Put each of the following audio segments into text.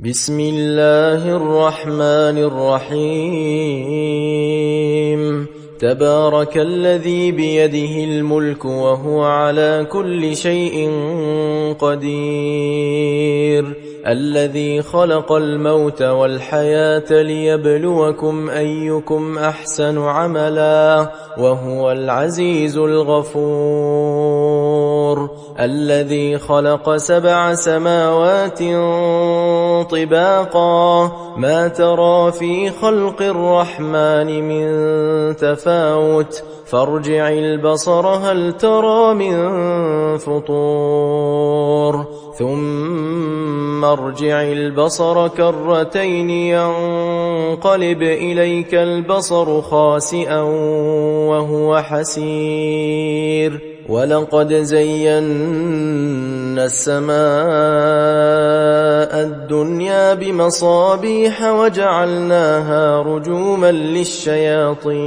بسم الله الرحمن الرحيم تبارك الذي بيده الملك وهو على كل شيء قدير الذي خلق الموت والحياة ليبلوكم أيكم أحسن عملا وهو العزيز الغفور الذي خلق 7 سماوات طباقا ما ترى في خلق الرحمن من تفاوت فارجع البصر هل ترى من فطور ثم ارجع البصر كرتين ينقلب إليك البصر خاسئا وهو حسير ولقد زينا السماء الدنيا بمصابيح وجعلناها رجوما للشياطين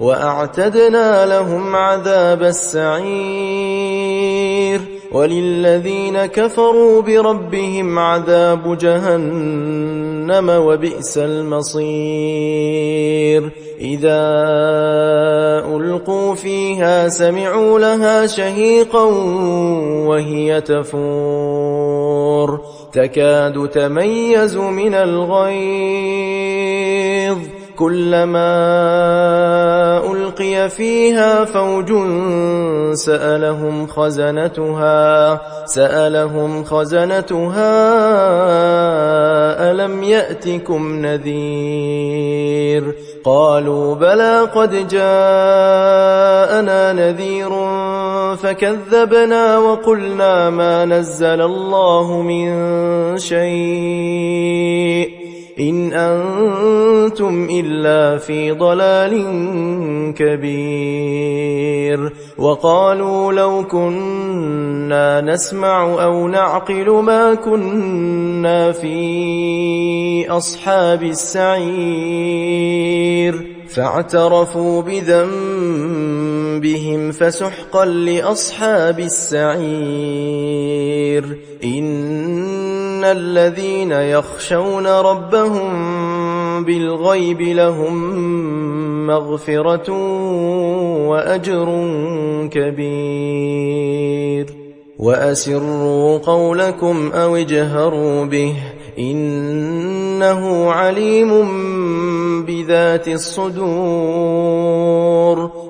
وأعتدنا لهم عذاب السعير وللذين كفروا بربهم عذاب جهنم وبئس المصير إذا ألقوا فيها سمعوا لها شهيقا وهي تفور تكاد تميز من الغيظ كلما ألقي فيها فوج سألهم خزنتها ألم يأتكم نذير قالوا بلى قد جاءنا نذير فكذبنا وقلنا ما نزل الله من شيء إن أنتم إلا في ضلال كبير وقالوا لو كنا نسمع أو نعقل ما كنا في أصحاب السعير فاعترفوا بذنبهم فسحقا لأصحاب السعير إن الذين يخشون ربهم بالغيب لهم مغفرة وأجر كبير وأسروا قولكم أو اجهروا به إنه عليم بذات الصدور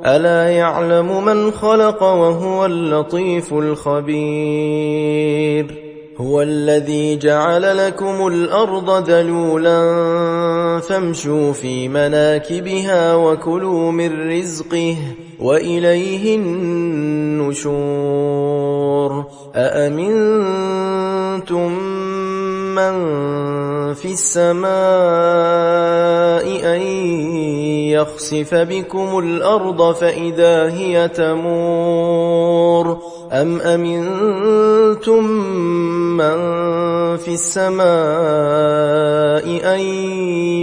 ألا يعلم من خلق وهو اللطيف الخبير هو الذي جعل لكم الأرض ذلولا فامشوا في مناكبها وكلوا من رزقه وإليه النشور أأمنتم من في السماء أن يخسف بكم الأرض فإذا هي تمور أم أمنتم من في السماء أن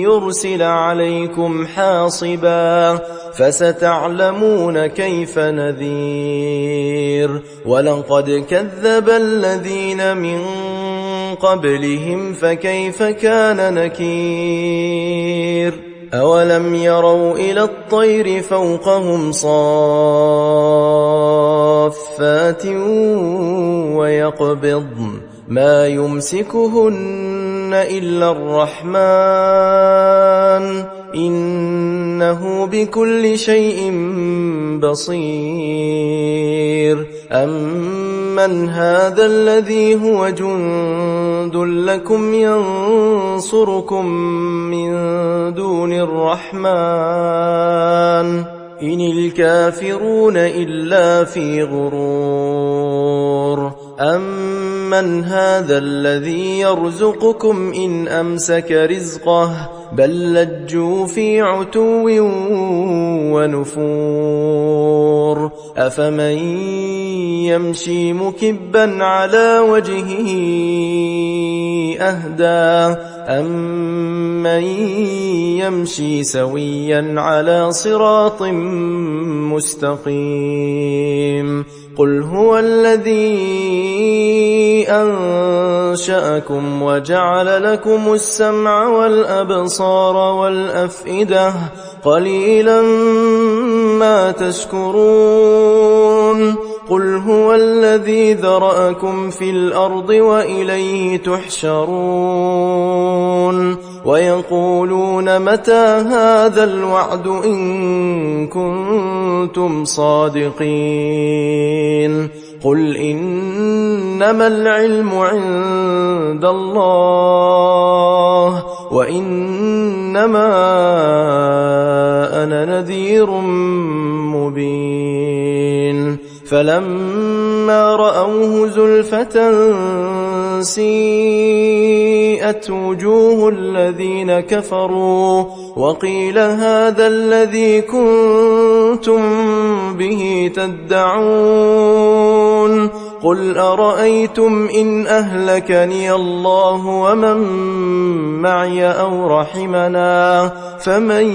يرسل عليكم حاصبا فستعلمون كيف نذير ولقد كذب الذين من قبلهم فكيف كان نكير أولم يروا إلى الطير فوقهم صافات ويقبضن ما يمسكهن إلا الرحمن إنه بكل شيء بصير أمن هذا الذي هو جند لكم ينصركم من دون الرحمن إن الكافرون إلا في غرور أمن هذا الذي يرزقكم إن أمسك رزقه بل لجوا في عتو ونفور أفمن يمشي مكبا على وجهه أهدى أمن يمشي سويا على صراط مستقيم قل هو الذي أنشأكم وجعل لكم السمع والأبصار والأفئدة قليلا ما تشكرون قل هو الذي ذرأكم في الأرض وإليه تحشرون ويقولون متى هذا الوعد إن كنتم صادقين قل إنما العلم عند الله وإنما أنا نذير مبين فلما رأوه زلفة سيئت وجوه الذين كفروا وقيل هذا الذي كنتم به تدعون قل أرأيتم إن أهلكني الله ومن معي أو رحمنا فمن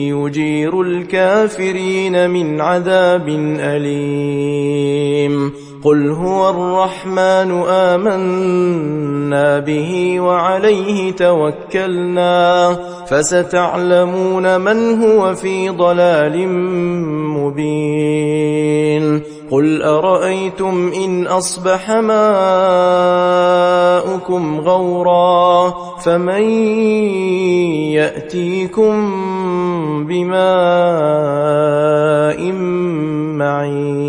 يجير الكافرين من عذاب أليم قل هو الرحمن آمنا به وعليه توكلنا فستعلمون من هو في ضلال مبين قل أرأيتم إن أصبح ماؤكم غورا فمن يأتيكم بماء معين